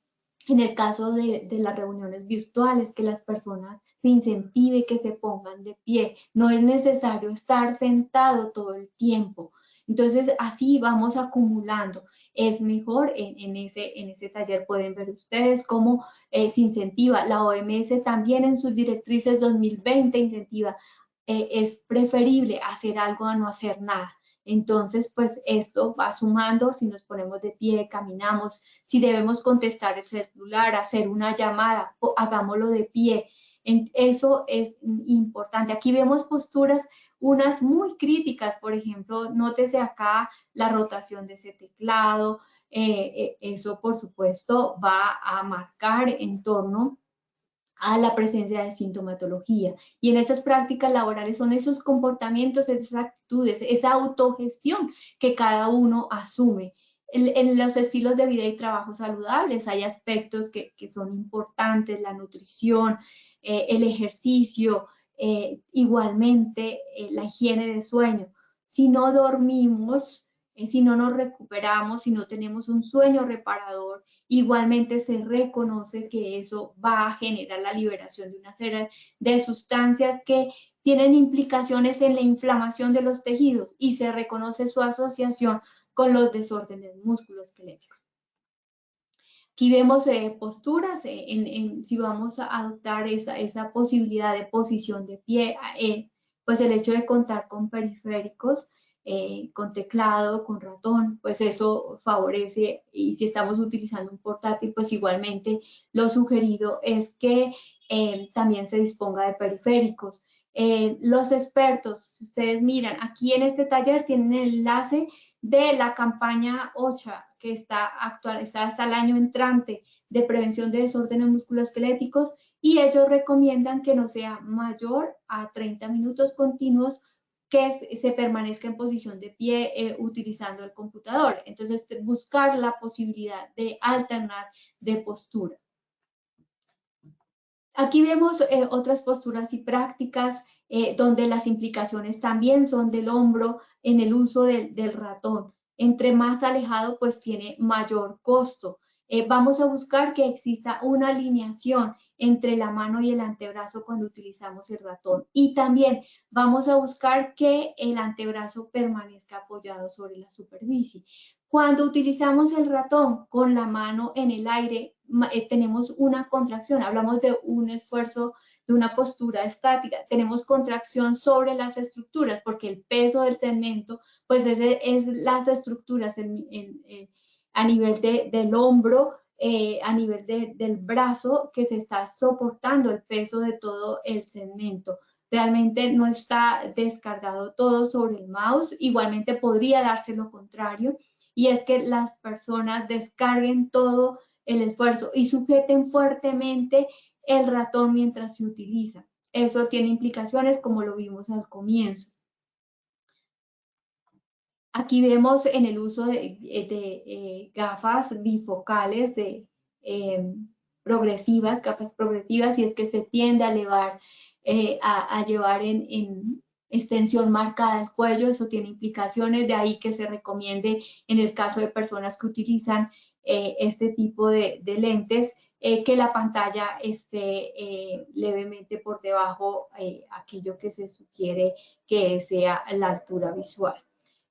en el caso de las reuniones virtuales, que las personas se incentive que se pongan de pie. No es necesario estar sentado todo el tiempo. Entonces, así vamos acumulando. Es mejor en ese taller pueden ver ustedes cómo se incentiva. La OMS también en sus directrices 2020 incentiva. Es preferible hacer algo a no hacer nada. Entonces, pues esto va sumando, si nos ponemos de pie, caminamos, si debemos contestar el celular, hacer una llamada, hagámoslo de pie. Eso es importante. Aquí vemos posturas, unas muy críticas, por ejemplo, nótese acá la rotación de ese teclado, eso por supuesto va a marcar en torno a la presencia de sintomatología. Y en estas prácticas laborales son esos comportamientos, esas actitudes, esa autogestión que cada uno asume. En los estilos de vida y trabajo saludables hay aspectos que son importantes, la nutrición, el ejercicio, igualmente la higiene de sueño. Si no dormimos, si no nos recuperamos, si no tenemos un sueño reparador, igualmente se reconoce que eso va a generar la liberación de una serie de sustancias que tienen implicaciones en la inflamación de los tejidos y se reconoce su asociación con los desórdenes musculoesqueléticos. Aquí vemos posturas, si vamos a adoptar esa posibilidad de posición de pie, pues el hecho de contar con periféricos, con teclado, con ratón, pues eso favorece, y si estamos utilizando un portátil, pues igualmente lo sugerido es que también se disponga de periféricos. Los expertos, si ustedes miran, aquí en este taller tienen el enlace de la campaña OCHA, que está hasta el año entrante, de prevención de desórdenes musculoesqueléticos, y ellos recomiendan que no sea mayor a 30 minutos continuos, que se permanezca en posición de pie utilizando el computador. Entonces, buscar la posibilidad de alternar de postura. Aquí vemos otras posturas y prácticas donde las implicaciones también son del hombro en el uso del ratón. Entre más alejado, pues tiene mayor costo. Vamos a buscar que exista una alineación entre la mano y el antebrazo cuando utilizamos el ratón. Y también vamos a buscar que el antebrazo permanezca apoyado sobre la superficie. Cuando utilizamos el ratón con la mano en el aire, tenemos una contracción. Hablamos de un esfuerzo, de una postura estática. Tenemos contracción sobre las estructuras porque el peso del cemento, pues es las estructuras a nivel del hombro, a nivel del brazo, que se está soportando el peso de todo el cemento. Realmente no está descargado todo sobre el mouse. Igualmente podría darse lo contrario, y es que las personas descarguen todo el esfuerzo y sujeten fuertemente el ratón mientras se utiliza. Eso tiene implicaciones como lo vimos al comienzo. Aquí vemos en el uso de gafas bifocales progresivas, gafas progresivas, y es que se tiende a elevar, a llevar en extensión marcada el cuello. Eso tiene implicaciones, de ahí que se recomiende en el caso de personas que utilizan este tipo de lentes, que la pantalla esté levemente por debajo, aquello que se sugiere que sea la altura visual,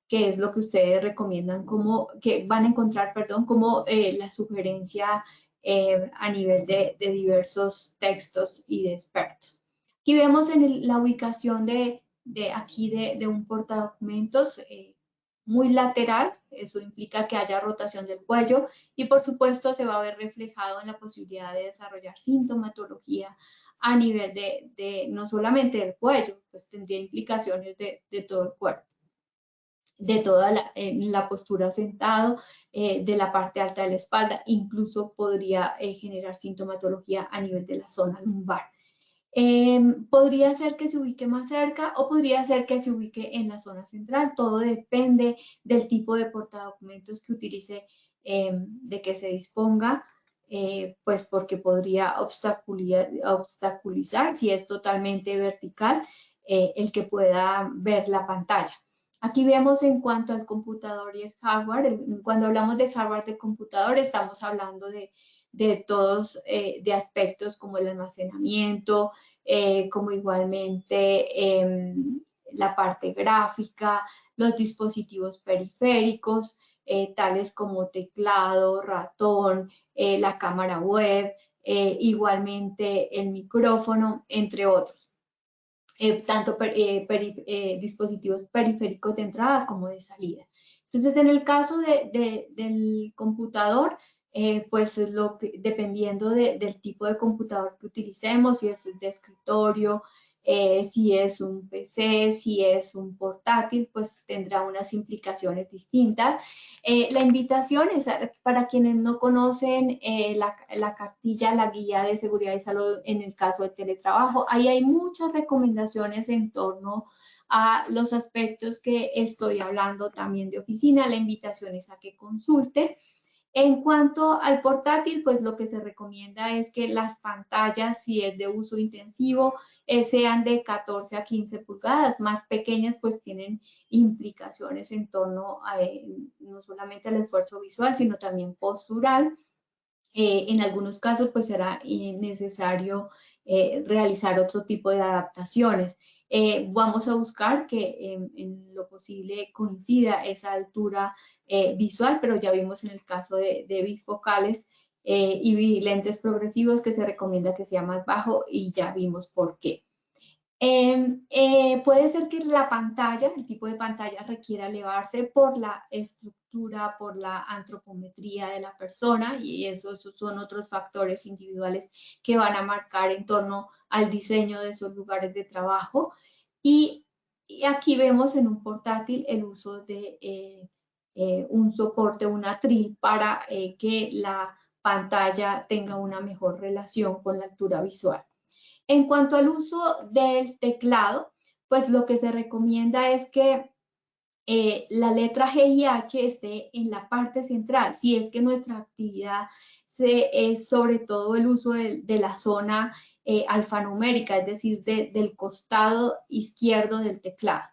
que es lo que ustedes recomiendan, que van a encontrar, perdón, como la sugerencia a nivel de diversos textos y de expertos. Aquí vemos en la ubicación de un portadocumentos muy lateral. Eso implica que haya rotación del cuello y por supuesto se va a ver reflejado en la posibilidad de desarrollar sintomatología a nivel no solamente del cuello, pues tendría implicaciones de todo el cuerpo, de toda la postura sentado, de la parte alta de la espalda, incluso podría generar sintomatología a nivel de la zona lumbar. Podría ser que se ubique más cerca o podría ser que se ubique en la zona central. Todo depende del tipo de portadocumentos que utilice de que se disponga, pues porque podría obstaculizar, si es totalmente vertical, el que pueda ver la pantalla. Aquí vemos en cuanto al computador y el hardware. Cuando hablamos de hardware de computador, estamos hablando de todos, de aspectos como el almacenamiento, como igualmente la parte gráfica, los dispositivos periféricos, tales como teclado, ratón, la cámara web, igualmente el micrófono, entre otros. Tanto dispositivos periféricos de entrada como de salida. Entonces, en el caso del computador, pues dependiendo del tipo de computador que utilicemos, si es de escritorio, si es un PC, si es un portátil, pues tendrá unas implicaciones distintas. La invitación es para quienes no conocen la cartilla, la guía de seguridad y salud en el caso de teletrabajo. Ahí hay muchas recomendaciones en torno a los aspectos que estoy hablando también de oficina. La invitación es a que consulten. En cuanto al portátil, pues lo que se recomienda es que las pantallas, si es de uso intensivo, sean de 14 a 15 pulgadas. Más pequeñas, pues tienen implicaciones en torno a no solamente al esfuerzo visual, sino también postural. En algunos casos, pues será necesario realizar otro tipo de adaptaciones. Vamos a buscar que en lo posible coincida esa altura visual, pero ya vimos en el caso de bifocales y lentes progresivos que se recomienda que sea más bajo y ya vimos por qué. Puede ser que la pantalla, el tipo de pantalla requiera elevarse por la estructura, por la antropometría de la persona y esos son otros factores individuales que van a marcar en torno al diseño de esos lugares de trabajo. Y aquí vemos en un portátil el uso de un soporte, un atril para que la pantalla tenga una mejor relación con la altura visual. En cuanto al uso del teclado, pues lo que se recomienda es que la letra G y H esté en la parte central, si es que nuestra actividad es sobre todo el uso de la zona alfanumérica, es decir, del costado izquierdo del teclado.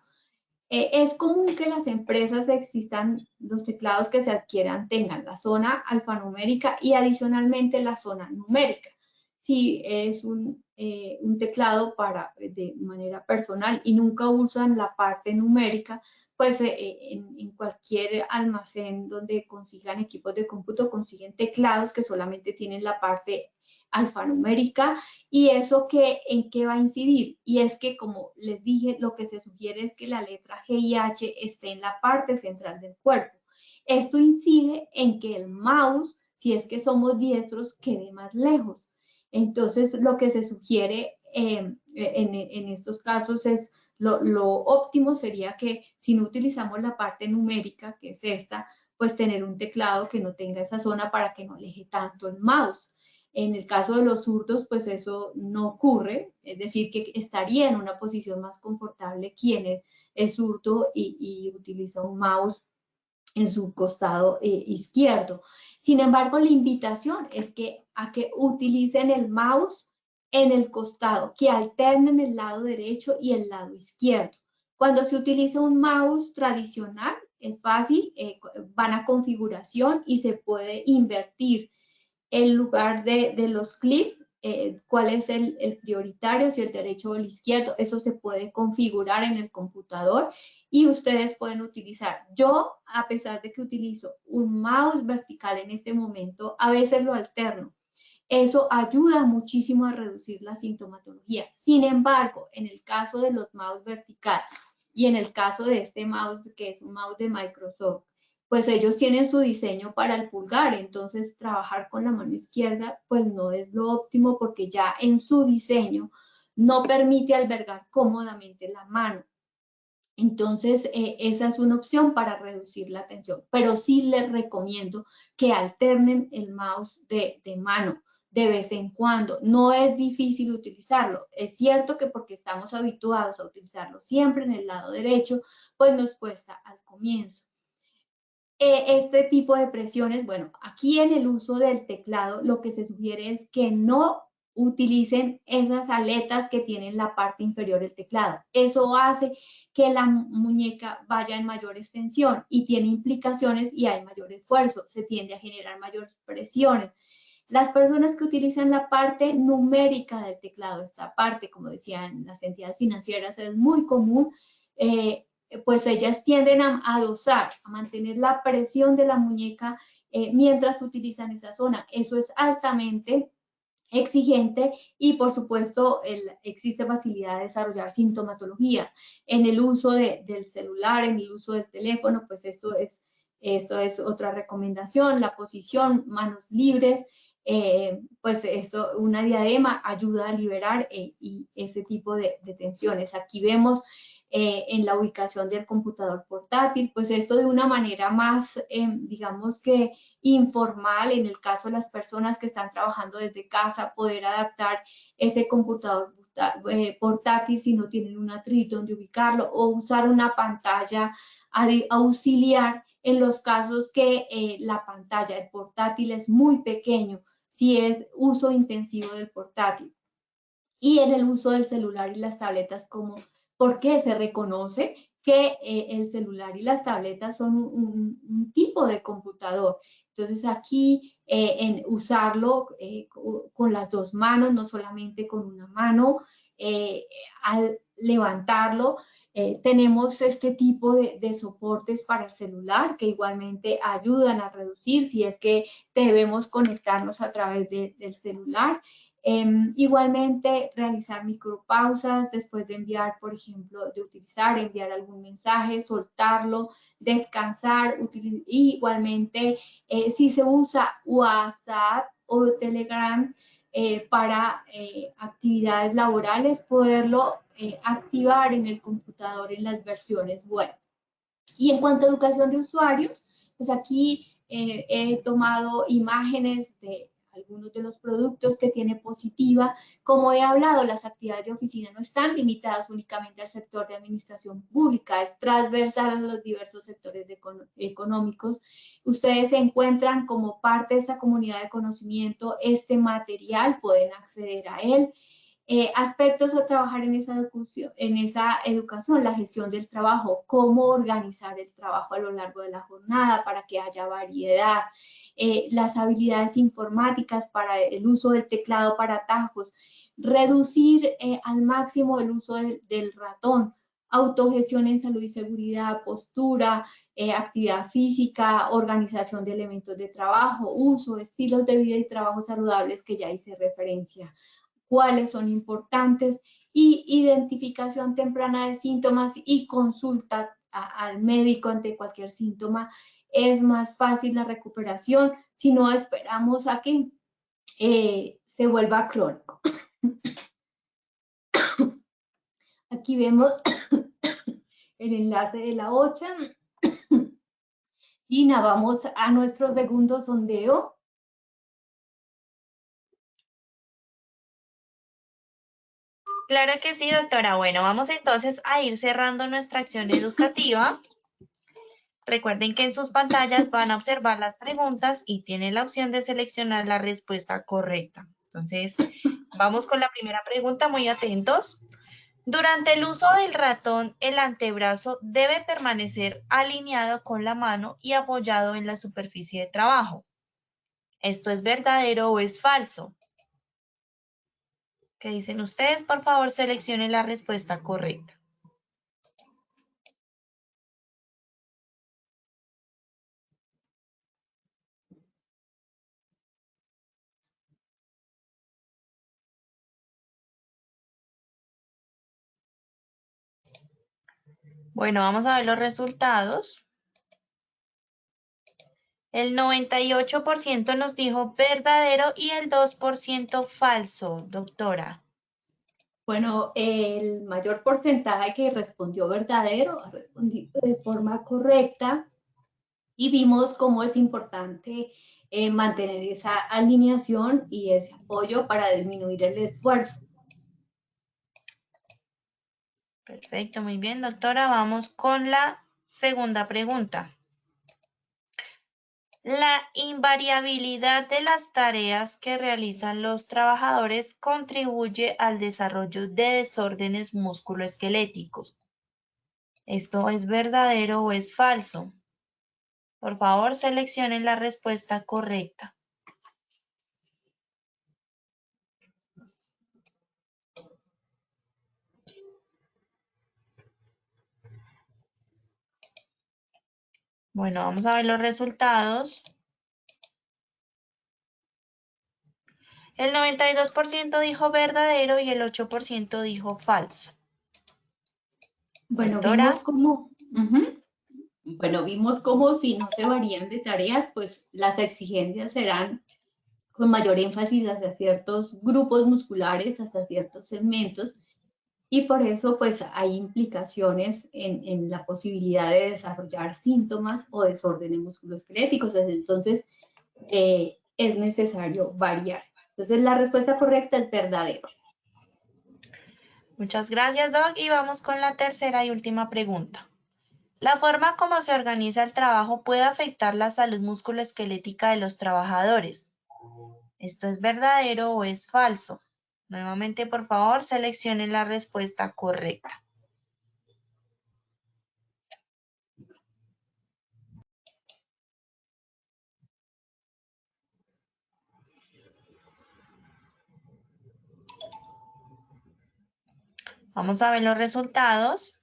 Es común que las empresas existan, los teclados que se adquieran tengan la zona alfanumérica y adicionalmente la zona numérica. Si es un teclado de manera personal y nunca usan la parte numérica, pues en cualquier almacén donde consigan equipos de cómputo, consiguen teclados que solamente tienen la parte alfanumérica. ¿Y eso en qué va a incidir? Y es que, como les dije, lo que se sugiere es que la letra G y H esté en la parte central del cuerpo. Esto incide en que el mouse, si es que somos diestros, quede más lejos. Entonces, lo que se sugiere en estos casos es lo óptimo sería que si no utilizamos la parte numérica, que es esta, pues tener un teclado que no tenga esa zona para que no aleje tanto el mouse. En el caso de los zurdos, pues eso no ocurre, es decir, que estaría en una posición más confortable quien es zurdo y utiliza un mouse en su costado izquierdo. Sin embargo, la invitación es a que utilicen el mouse en el costado, que alternen el lado derecho y el lado izquierdo. Cuando se utiliza un mouse tradicional, es fácil, van a configuración y se puede invertir el lugar de los clips, cuál es el prioritario, si el derecho o el izquierdo, eso se puede configurar en el computador y ustedes pueden utilizar. Yo, a pesar de que utilizo un mouse vertical en este momento, a veces lo alterno. Eso ayuda muchísimo a reducir la sintomatología. Sin embargo, en el caso de los mouse vertical y en el caso de este mouse, que es un mouse de Microsoft, pues ellos tienen su diseño para el pulgar, entonces trabajar con la mano izquierda pues no es lo óptimo porque ya en su diseño no permite albergar cómodamente la mano. Entonces, esa es una opción para reducir la tensión, pero sí les recomiendo que alternen el mouse de mano de vez en cuando. No es difícil utilizarlo. Es cierto que porque estamos habituados a utilizarlo siempre en el lado derecho, pues nos cuesta al comienzo. este tipo de presiones, bueno, aquí en el uso del teclado lo que se sugiere es que no utilicen esas aletas que tienen la parte inferior del teclado. Eso hace que la muñeca vaya en mayor extensión y tiene implicaciones y hay mayor esfuerzo, se tiende a generar mayores presiones. Las personas que utilizan la parte numérica del teclado, esta parte, como decían las entidades financieras, es muy común, pues ellas tienden a dosar, a mantener la presión de la muñeca mientras utilizan esa zona. Eso es altamente exigente y por supuesto existe facilidad de desarrollar sintomatología en el uso del celular, en el uso del teléfono, pues esto es otra recomendación, la posición, manos libres, pues esto, una diadema ayuda a liberar y ese tipo de tensiones. Aquí vemos en la ubicación del computador portátil, pues esto de una manera más, digamos que informal, en el caso de las personas que están trabajando desde casa, poder adaptar ese computador portátil si no tienen un atril donde ubicarlo o usar una pantalla auxiliar en los casos que la pantalla del portátil es muy pequeño, si es uso intensivo del portátil. Y en el uso del celular y las tabletas, como porque se reconoce que el celular y las tabletas son un tipo de computador. Entonces aquí en usarlo con las dos manos, no solamente con una mano, al levantarlo, tenemos este tipo de soportes para el celular que igualmente ayudan a reducir si es que debemos conectarnos a través del celular. Igualmente, realizar micropausas después de enviar, por ejemplo, de enviar algún mensaje, soltarlo, descansar. Igualmente, si se usa WhatsApp o Telegram para actividades laborales, poderlo activar en el computador en las versiones web. Y en cuanto a educación de usuarios, pues aquí he tomado imágenes de algunos de los productos que tiene Positiva. Como he hablado, las actividades de oficina no están limitadas únicamente al sector de administración pública, es transversal a los diversos sectores económicos. Ustedes se encuentran como parte de esta comunidad de conocimiento, este material, pueden acceder a él. Aspectos a trabajar en esa educación, la gestión del trabajo, cómo organizar el trabajo a lo largo de la jornada para que haya variedad, las habilidades informáticas para el uso del teclado para atajos, reducir al máximo el uso del ratón, autogestión en salud y seguridad, postura, actividad física, organización de elementos de trabajo, uso, estilos de vida y trabajo saludables que ya hice referencia. Cuáles son importantes y identificación temprana de síntomas y consulta al médico ante cualquier síntoma. Es más fácil la recuperación si no esperamos a que se vuelva crónico. Aquí vemos el enlace de la OCHA. Gina, vamos a nuestro segundo sondeo. Claro que sí, doctora. Bueno, vamos entonces a ir cerrando nuestra acción educativa. Recuerden que en sus pantallas van a observar las preguntas y tienen la opción de seleccionar la respuesta correcta. Entonces, vamos con la primera pregunta, muy atentos. Durante el uso del ratón, el antebrazo debe permanecer alineado con la mano y apoyado en la superficie de trabajo. ¿Esto es verdadero o es falso? ¿Qué dicen ustedes? Por favor, seleccionen la respuesta correcta. Bueno, vamos a ver los resultados. El 98% nos dijo verdadero y el 2% falso, doctora. Bueno, el mayor porcentaje que respondió verdadero ha respondido de forma correcta y vimos cómo es importante mantener esa alineación y ese apoyo para disminuir el esfuerzo. Perfecto, muy bien, doctora. Vamos con la segunda pregunta. La invariabilidad de las tareas que realizan los trabajadores contribuye al desarrollo de desórdenes musculoesqueléticos. ¿Esto es verdadero o es falso? Por favor, seleccionen la respuesta correcta. Bueno, vamos a ver los resultados. El 92% dijo verdadero y el 8% dijo falso. Bueno, Doctora. Vimos cómo si no se varían de tareas, pues las exigencias serán con mayor énfasis hacia ciertos grupos musculares, hasta ciertos segmentos, y por eso pues hay implicaciones en la posibilidad de desarrollar síntomas o desórdenes musculoesqueléticos. Entonces, es necesario variar. Entonces, la respuesta correcta es verdadero. Muchas gracias, Doc. Y vamos con la tercera y última pregunta. ¿La forma como se organiza el trabajo puede afectar la salud musculoesquelética de los trabajadores? ¿Esto es verdadero o es falso? Nuevamente, por favor, seleccionen la respuesta correcta. Vamos a ver los resultados.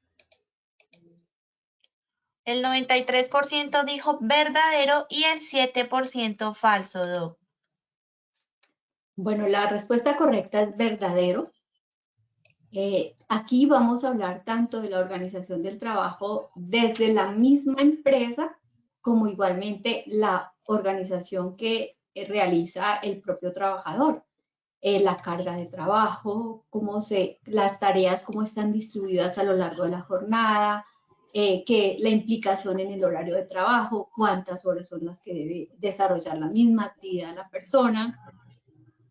El 93% dijo verdadero y el 7% falso, Doc. Bueno, la respuesta correcta es verdadero. Aquí vamos a hablar tanto de la organización del trabajo desde la misma empresa como igualmente la organización que realiza el propio trabajador. La carga de trabajo, las tareas, cómo están distribuidas a lo largo de la jornada, que la implicación en el horario de trabajo, cuántas horas son las que debe desarrollar la misma actividad la persona.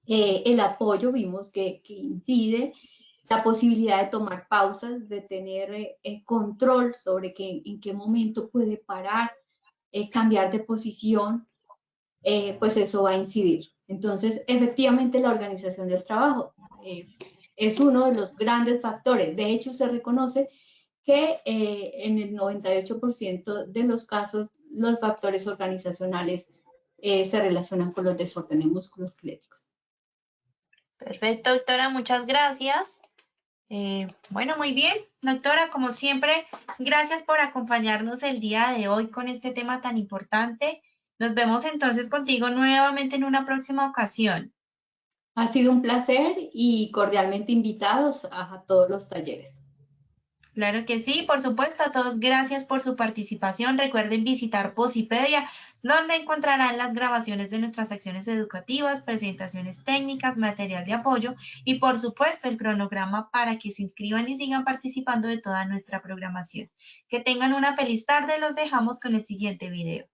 El apoyo vimos que incide, la posibilidad de tomar pausas, de tener control sobre en qué momento puede parar, cambiar de posición, pues eso va a incidir. Entonces, efectivamente, la organización del trabajo es uno de los grandes factores. De hecho, se reconoce que en el 98% de los casos, los factores organizacionales se relacionan con los desórdenes musculoesqueléticos. Perfecto, doctora, muchas gracias. Bueno, muy bien, doctora, como siempre, gracias por acompañarnos el día de hoy con este tema tan importante. Nos vemos entonces contigo nuevamente en una próxima ocasión. Ha sido un placer y cordialmente invitados a todos los talleres. Claro que sí, por supuesto, a todos gracias por su participación. Recuerden visitar Posipedia, donde encontrarán las grabaciones de nuestras secciones educativas, presentaciones técnicas, material de apoyo y por supuesto el cronograma para que se inscriban y sigan participando de toda nuestra programación. Que tengan una feliz tarde, los dejamos con el siguiente video.